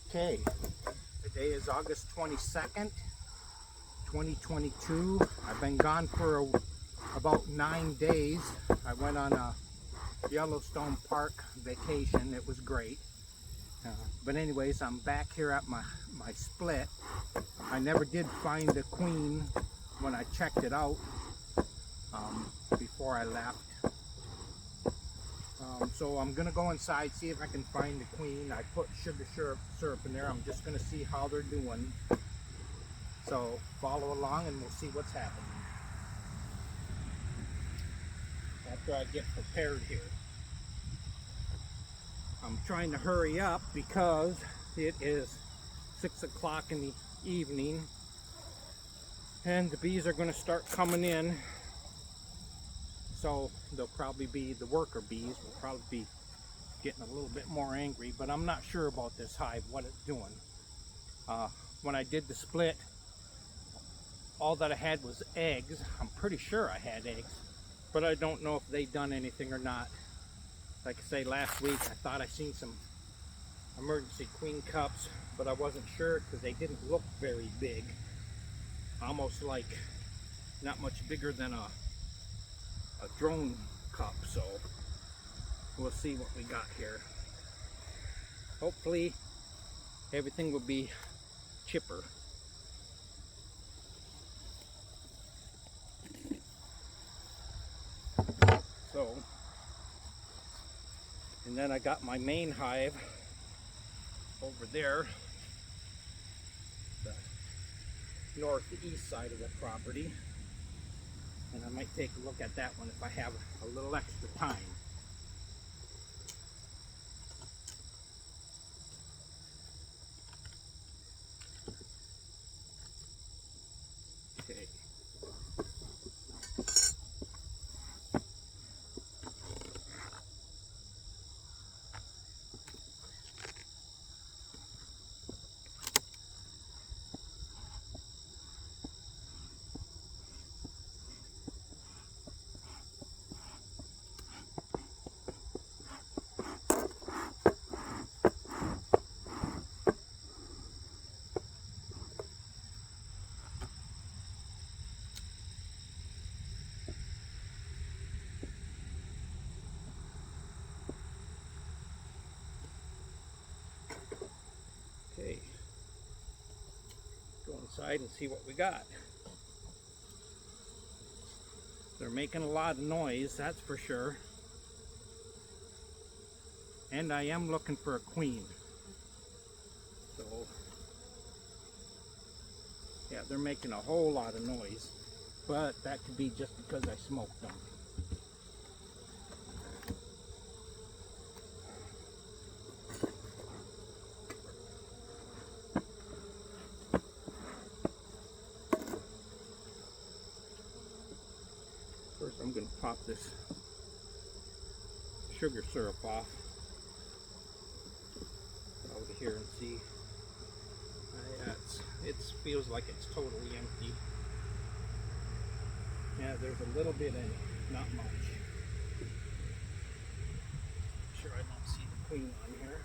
Okay, today is August 22nd, 2022. I've been gone for about 9 days. I went on a Yellowstone Park vacation. It was great. But anyways, I'm back here at my split. I never did find the queen when I checked it out before I left. So I'm gonna go inside, see if I can find the queen. I put sugar syrup in there. I'm just gonna see how they're doing. So follow along and we'll see what's happening after I get prepared here. I'm trying to hurry up because it is 6 o'clock in the evening and the bees are going to start coming in. So they'll probably be, the worker bees will probably be getting a little bit more angry, but I'm not sure about this hive, what it's doing. When I did the split, all that I had was eggs. I'm pretty sure I had eggs, but I don't know if they done anything or not. Like I say, last week I thought I seen some emergency queen cups, but I wasn't sure because they didn't look very big. Almost like not much bigger than a drone cup. So we'll see what we got here. Hopefully everything will be chipper. So, and then I got my main hive over there, the northeast side of the property, and I might take a look at that one if I have a little extra time. Okay. Okay, go inside and see what we got. They're making a lot of noise, that's for sure. And I am looking for a queen. So, yeah, they're making a whole lot of noise. But that could be just because I smoked them. First, I'm going to pop this sugar syrup off over here and see. Yeah, it feels like it's totally empty. Yeah, there's a little bit in it, not much. Sure, I don't see the queen on here.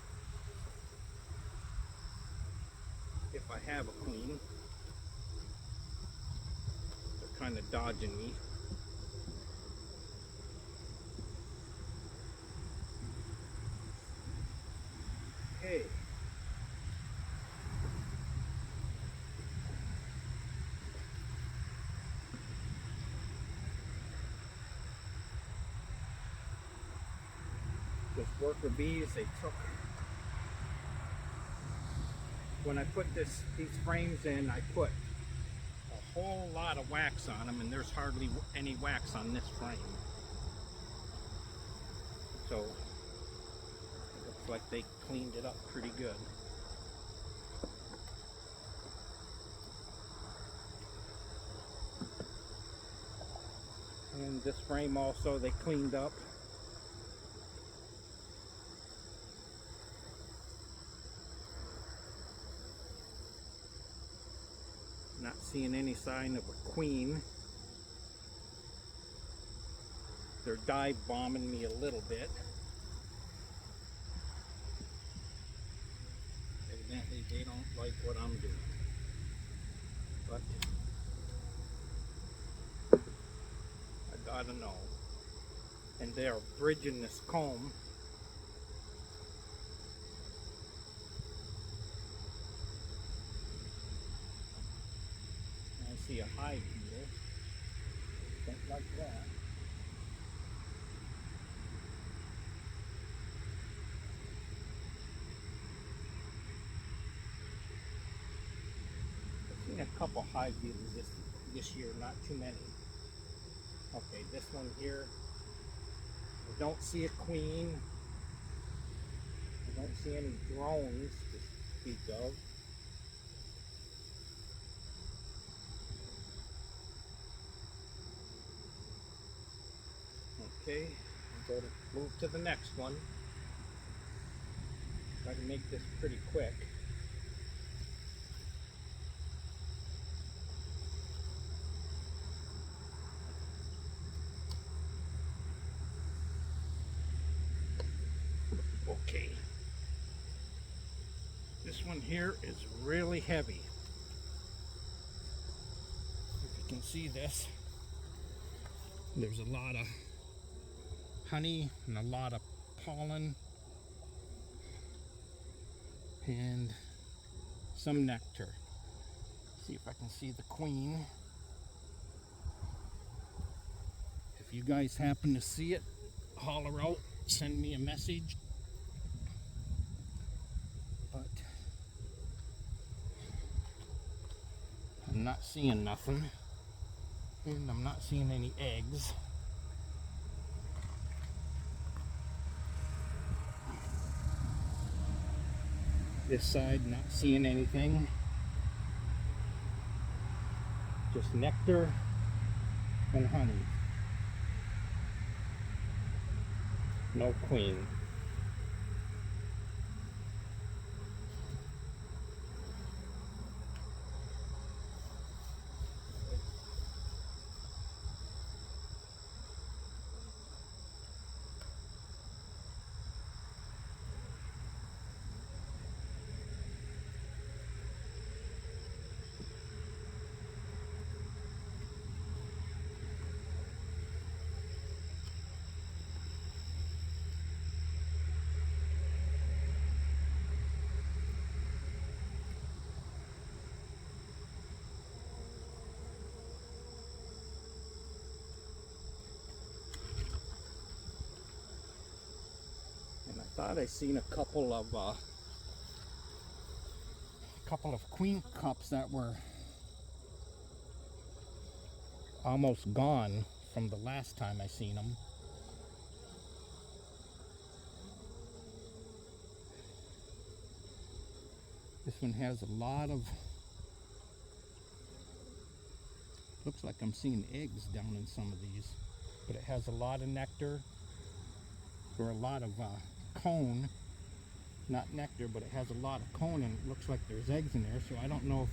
If I have a queen, they're kind of dodging me. Okay. This worker bees, they took, when I put these frames in, I put a whole lot of wax on them, and there's hardly any wax on this frame. So it looks like they cleaned it up pretty good. And this frame also they cleaned up. Not seeing any sign of a queen. They're dive bombing me a little bit. Evidently like what I'm doing. But I gotta know. And they're bridging this comb. I see a hive beetle. Don't like that. I've seen a couple hive beetles this year, not too many. Okay, this one here, I don't see a queen. I don't see any drones to speak of. Okay, I'll go to move to the next one. Try to make this pretty quick. Okay. This one here is really heavy. If you can see this, there's a lot of honey and a lot of pollen and some nectar. See if I can see the queen. If you guys happen to see it, holler out, send me a message. But I'm not seeing nothing, and I'm not seeing any eggs. This side, not seeing anything. Just nectar and honey. No queen. Thought I seen a couple of queen cups that were almost gone from the last time I seen them. This one has a lot of, looks like I'm seeing eggs down in some of these, but it has a lot of nectar, or a lot of cone, not nectar, but it has a lot of cone, and it looks like there's eggs in there. So I don't know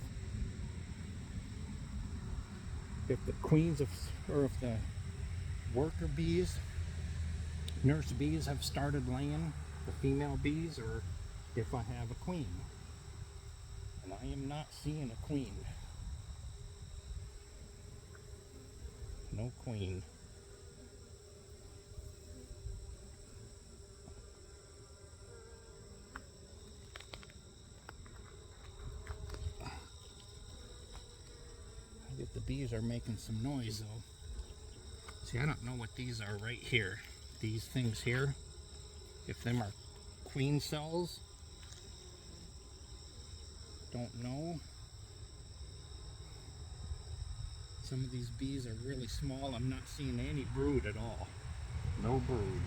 if the queens or if the worker bees, nurse bees have started laying, the female bees, or if I have a queen. And I am not seeing a queen. No queen. The bees are making some noise though. See, I don't know what these are right here. These things here, if them are queen cells, don't know. Some of these bees are really small. I'm not seeing any brood at all. No brood.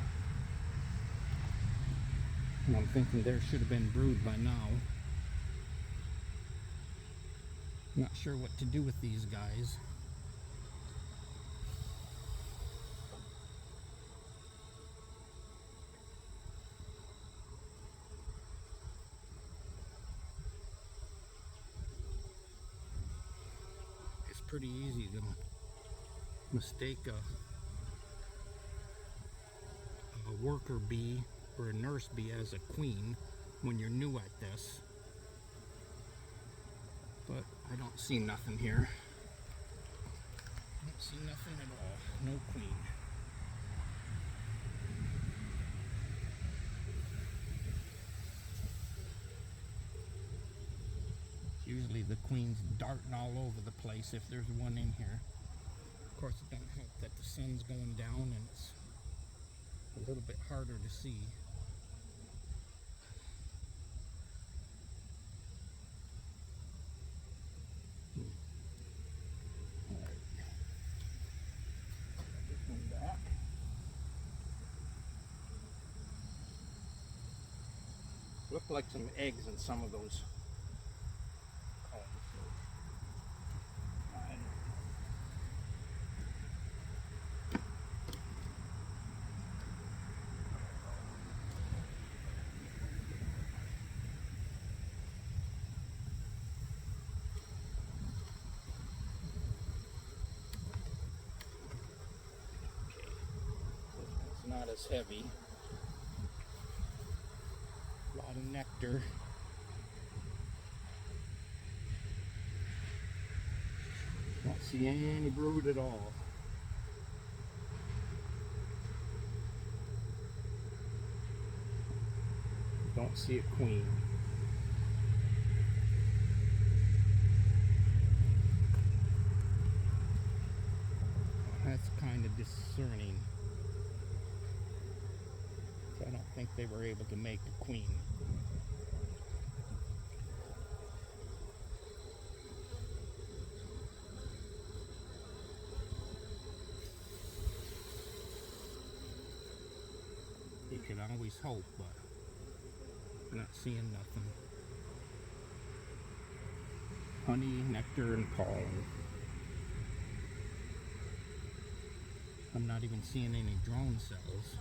And I'm thinking there should have been brood by now. Not sure what to do with these guys. It's pretty easy to mistake a worker bee or a nurse bee as a queen when you're new at this. but I don't see nothing here. I don't see nothing at all. No queen. Usually the queen's darting all over the place if there's one in here. Of course, it don't help that the sun's going down and it's a little bit harder to see. Look like some eggs in some of those combs. It's not as heavy. A lot of nectar. Don't see any brood at all. Don't see a queen. That's kind of discerning. So I don't think they were able to make a queen. You can always hope, but I'm not seeing nothing. Honey, nectar, and pollen. I'm not even seeing any drone cells.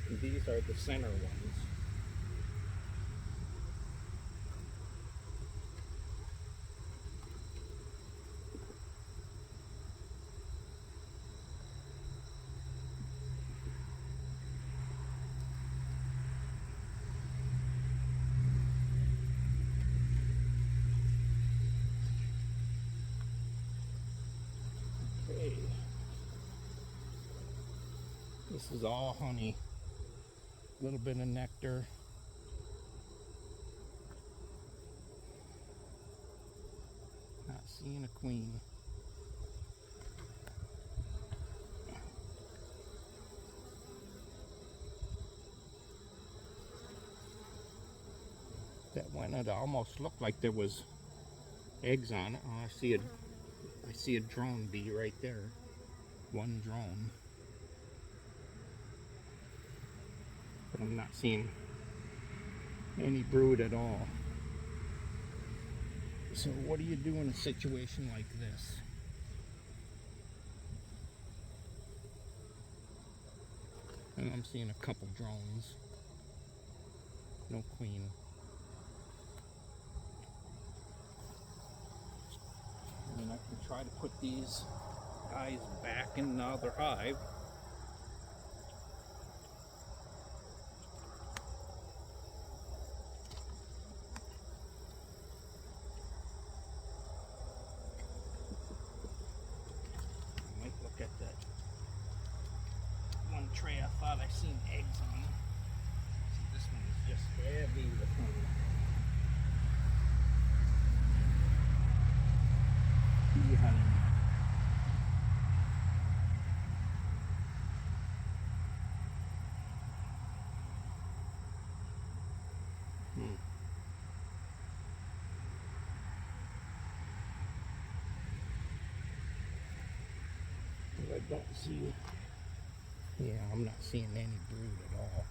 And these are the center ones. Okay. This is all honey. A little bit of nectar. Not seeing a queen. That one, it almost looked like there was eggs on it. Oh, I see a drone bee right there. One drone. But I'm not seeing any brood at all. So what do you do in a situation like this? And I'm seeing a couple drones. No queen. I mean, I can try to put these guys back in another hive. I might look at that one tray I thought I seen eggs on. See, this one is just heavy with honey. Bee honey. I don't see, yeah, I'm not seeing any brood at all.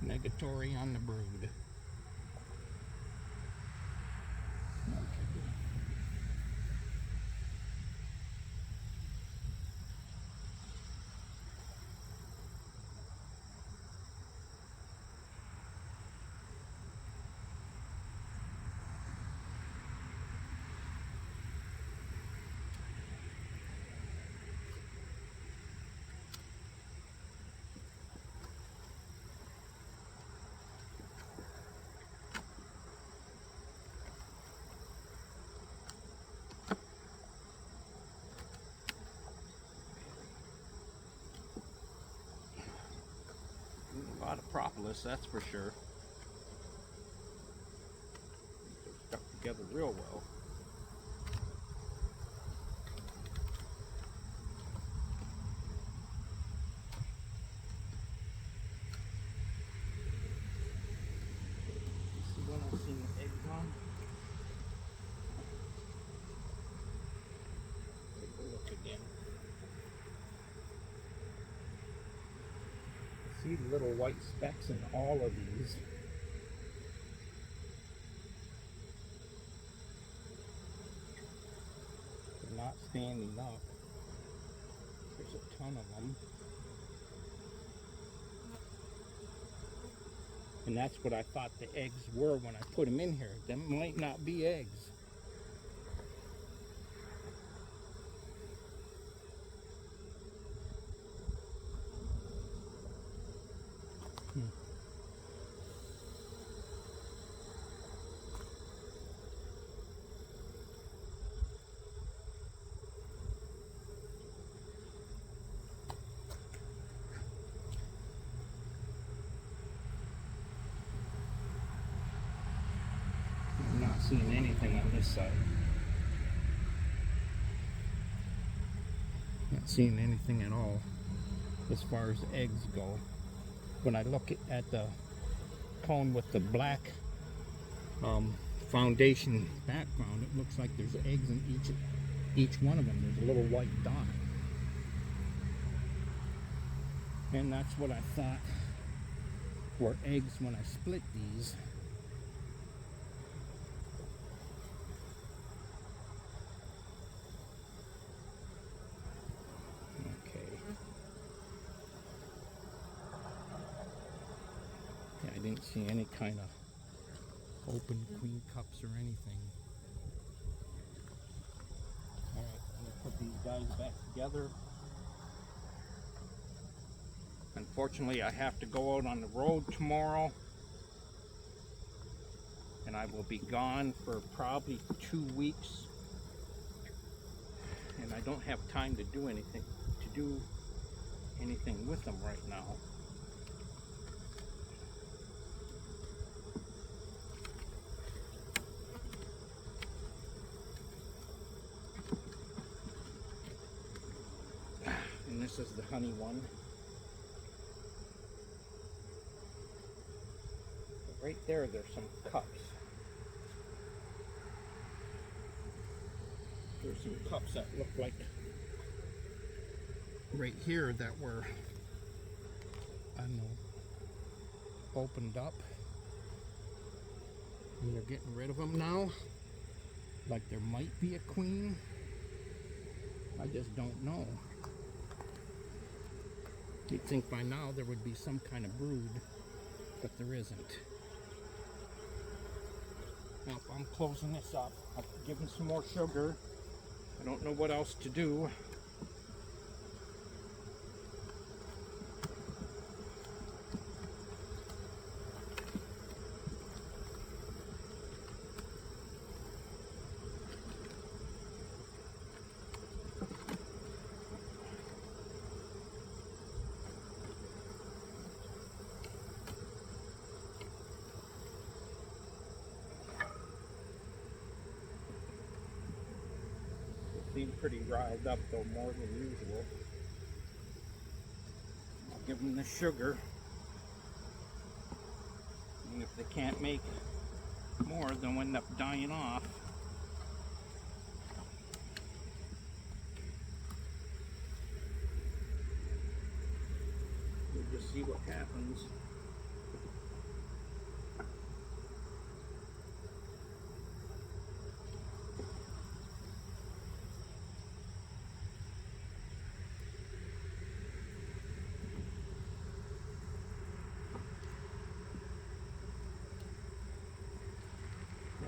Negatory on the brood. lot of propolis, that's for sure. They're stuck together real well. See what I've seen the eggs on? Take a look again. See the little white specks in all of these. They're not standing up. There's a ton of them. And that's what I thought the eggs were when I put them in here. Them might not be eggs. I'm not seeing anything on this side. Not seeing anything at all as far as eggs go. When I look at the cone with the black foundation background, it looks like there's eggs in each one of them. There's a little white dot. And that's what I thought were eggs when I split these. I didn't see any kind of open queen cups or anything. Alright, I'm going to put these guys back together. Unfortunately, I have to go out on the road tomorrow. And I will be gone for probably 2 weeks. And I don't have time to do anything with them right now. And this is the honey one. Right there's some cups. There's some cups that look like right here that were, I don't know, opened up. And they're getting rid of them now. Like there might be a queen. I just don't know. You'd think by now there would be some kind of brood, but there isn't. Now if I'm closing this up, I'll give them some more sugar. I don't know what else to do. Seem pretty riled up though, more than usual. I'll give them the sugar. And if they can't make more, they'll end up dying off. We'll just see what happens.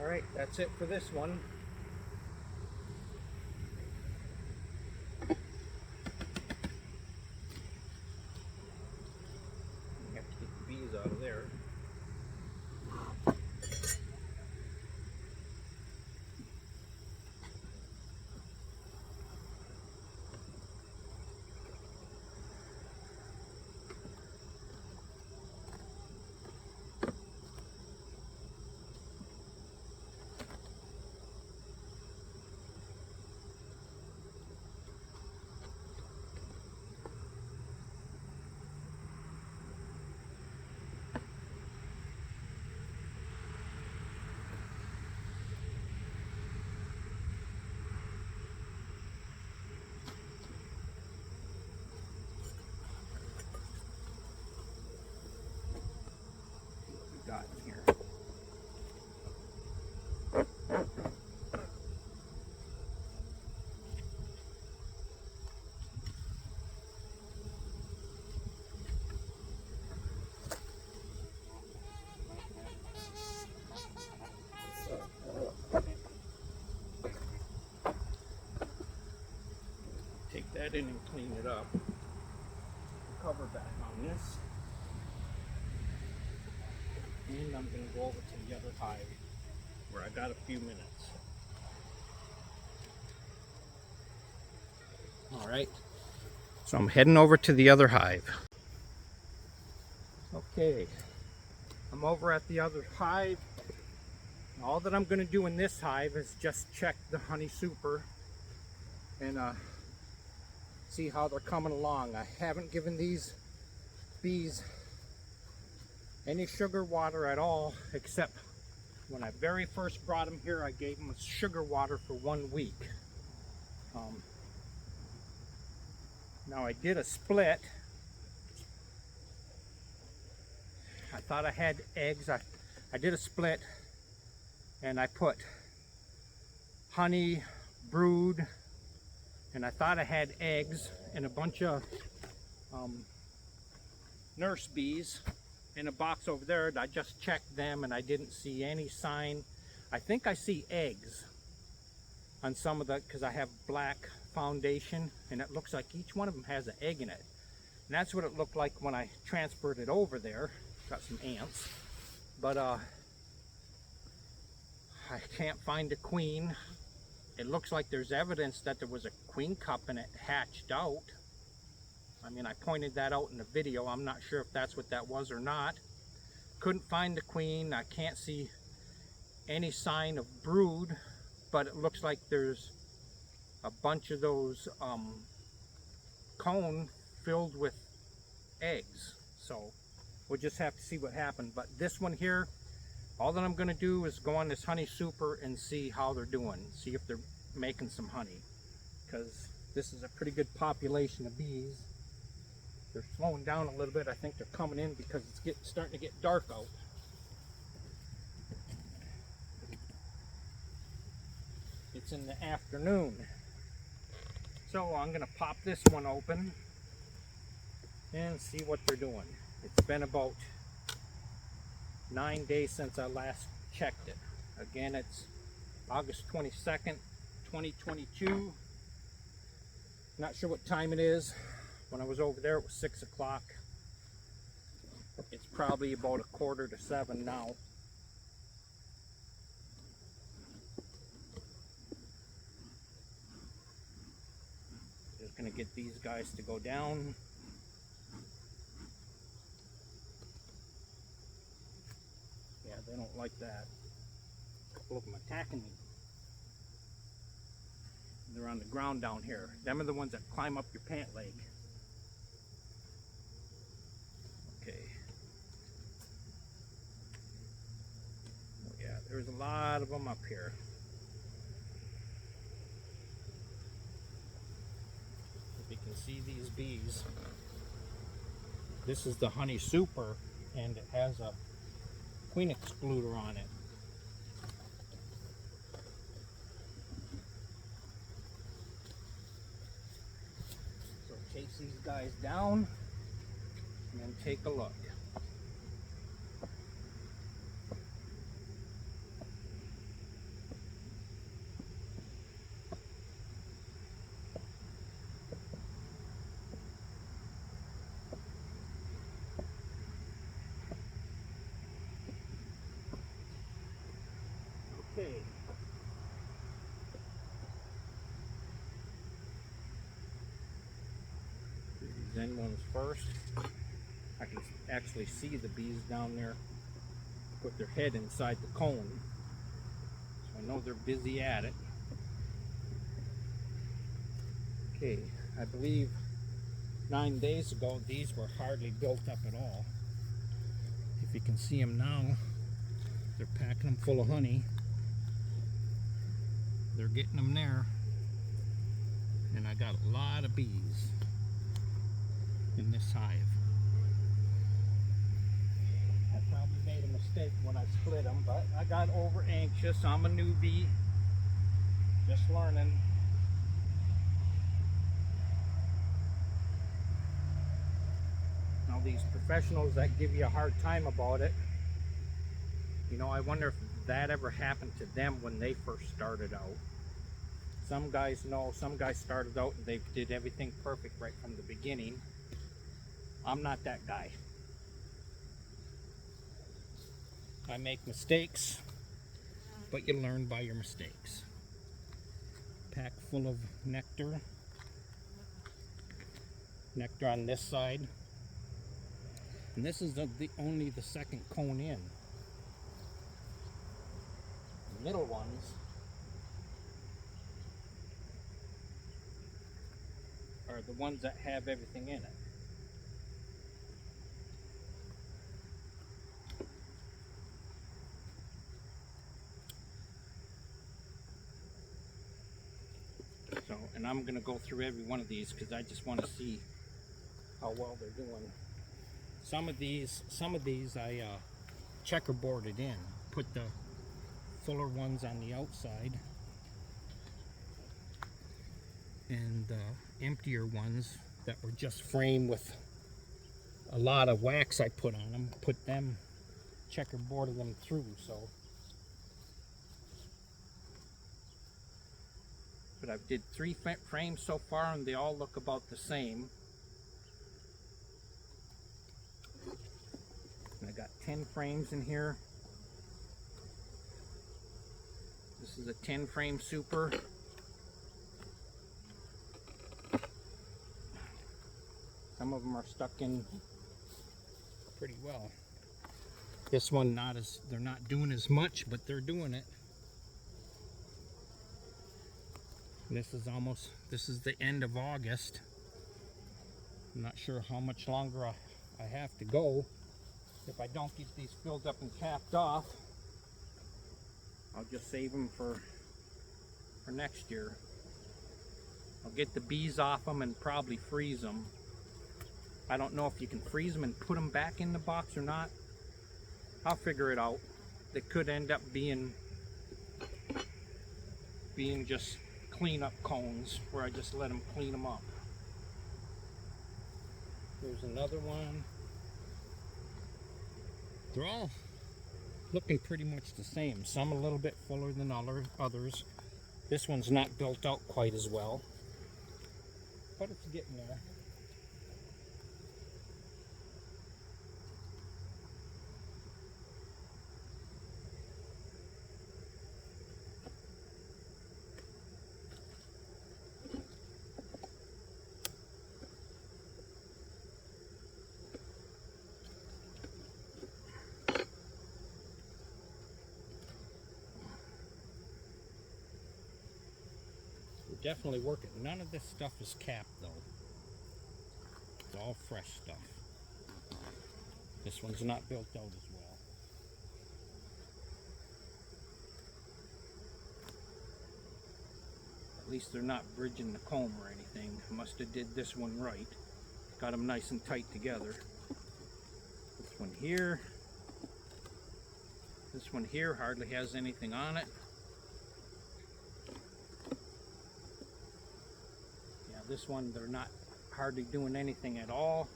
Alright, that's it for this one. You have to get the bees out of there. that in and clean it up. Cover back on this. And I'm going to go over to the other hive where I got a few minutes. Alright, so I'm heading over to the other hive. Okay, I'm over at the other hive. All that I'm going to do in this hive is just check the honey super and see how they're coming along. I haven't given these bees any sugar water at all, except when I very first brought them here, I gave them sugar water for 1 week. Now I did a split. I thought I had eggs. I did a split and I put honey, brood, and I thought I had eggs and a bunch of nurse bees in a box over there. I just checked them and I didn't see any sign. I think I see eggs on some of the, because I have black foundation and it looks like each one of them has an egg in it. And that's what it looked like when I transferred it over there. Got some ants. But I can't find a queen. It looks like there's evidence that there was a queen cup and it hatched out. I mean, I pointed that out in the video. I'm not sure if that's what that was or not. Couldn't find the queen. I can't see any sign of brood, but it looks like there's a bunch of those cone filled with eggs. So we'll just have to see what happened. But this one here, all that I'm going to do is go on this honey super and see how they're doing. See if they're making some honey. Because this is a pretty good population of bees. They're slowing down a little bit. I think they're coming in because it's starting to get dark out. It's in the afternoon. So I'm going to pop this one open and see what they're doing. It's been about 9 days since I last checked it. Again, it's August 22nd, 2022. Not sure what time it is. When I was over there, it was 6 o'clock. It's probably about 6:45 now. Just gonna get these guys to go down. Yeah, they don't like that. A couple of them attacking me. They're on the ground down here. Them are the ones that climb up your pant leg. Okay. Oh yeah, there's a lot of them up here. If you can see these bees, this is the honey super, and it has a queen excluder on it. So chase these guys down and then take a look. Okay. These end ones first. I can actually see the bees down there put their head inside the cone. So I know they're busy at it. Okay, I believe 9 days ago these were hardly built up at all. If you can see them now, they're packing them full of honey. They're getting them there. And I got a lot of bees in this hive. I probably made a mistake when I split them, but I got over anxious. I'm a newbie, just learning. Now these professionals that give you a hard time about it, you know, I wonder if that ever happened to them when they first started out. Some guys know, some guys started out and they did everything perfect right from the beginning. I'm not that guy. I make mistakes, but you learn by your mistakes. Pack full of nectar. Nectar on this side. And this is only the second cone in. The middle ones are the ones that have everything in it. So, and I'm going to go through every one of these because I just want to see how well they're doing. Some of these I checkerboarded in. Put the fuller ones on the outside and the emptier ones that were just framed with a lot of wax I put on them. Put them, checkerboarded them through. So, but I've did 3 frames so far and they all look about the same. And I got 10 frames in here. This is a 10 frame super. Some of them are stuck in pretty well. This one they're not doing as much, but they're doing it. This is the end of August. I'm not sure how much longer I have to go. If I don't get these filled up and capped off, I'll just save them for next year. I'll get the bees off them and probably freeze them. I don't know if you can freeze them and put them back in the box or not. I'll figure it out. They could end up being just clean-up cones where I just let them clean them up. There's another one. They're all looking pretty much the same. Some a little bit fuller than others. This one's not built out quite as well, but it's getting there. Definitely working. None of this stuff is capped though. It's all fresh stuff. This one's not built out as well. At least they're not bridging the comb or anything. Must have did this one right. Got them nice and tight together. This one here. This one here hardly has anything on it. This one, they're not hardly doing anything at all.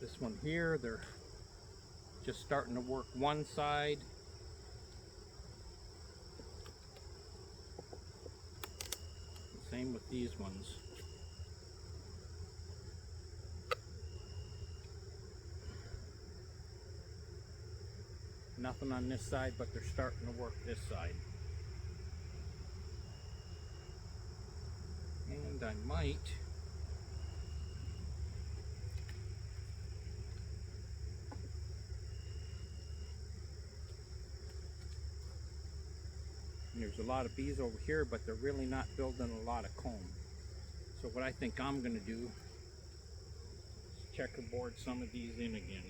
This one here, they're just starting to work one side. Same with these ones. Nothing on this side, but they're starting to work this side. And I might and there's a lot of bees over here, but they're really not building a lot of comb. So what I think I'm going to do is checkerboard some of these in again.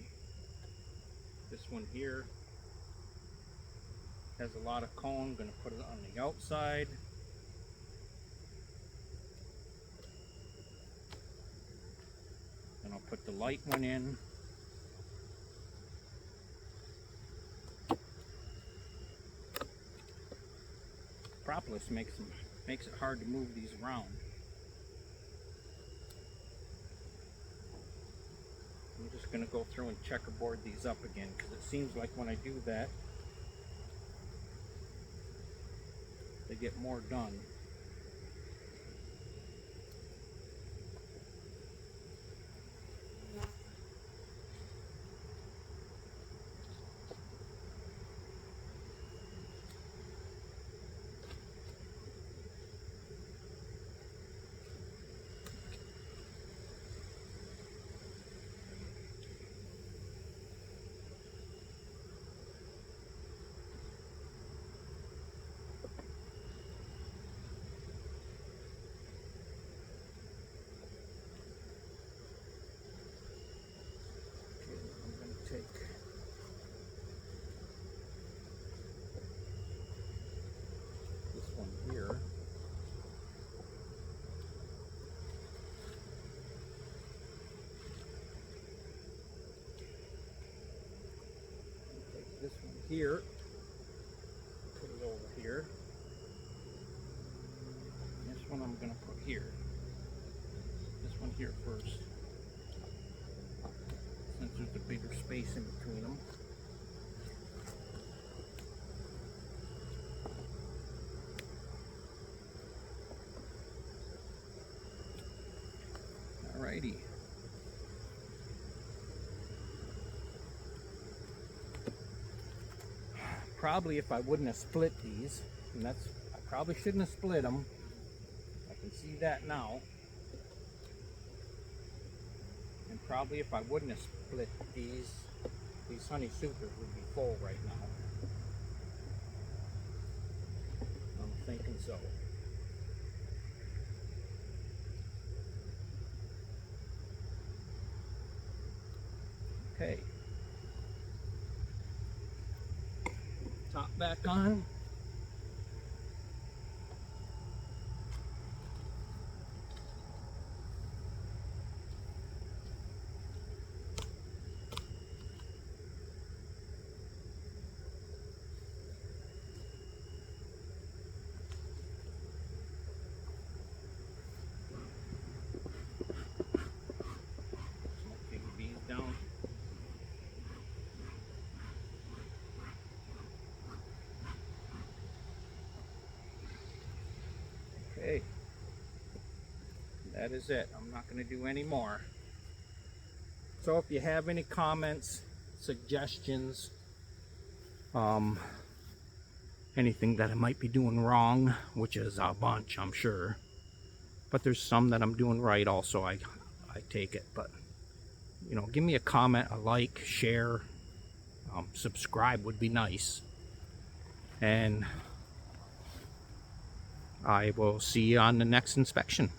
This one here has a lot of comb. I'm going to put it on the outside. And I'll put the light one in. Propolis makes it hard to move these around. I'm just going to go through and checkerboard these up again, because it seems like when I do that, they get more done. Take this one here. Take this one here. Put it over here. This one I'm going to put here. This one here first, since there's a bigger space in between them. Alrighty. Probably if I wouldn't have split these, and I probably shouldn't have split them. I can see that now. And probably if I wouldn't have split these honey supers would be full right now. I'm thinking so. Okay. Top back on. Okay, that is it. I'm not going to do any more. So if you have any comments, suggestions, anything that I might be doing wrong, which is a bunch, I'm sure, but there's some that I'm doing right also, I take it. But you know, give me a comment, a like, share, subscribe would be nice, and I will see you on the next inspection.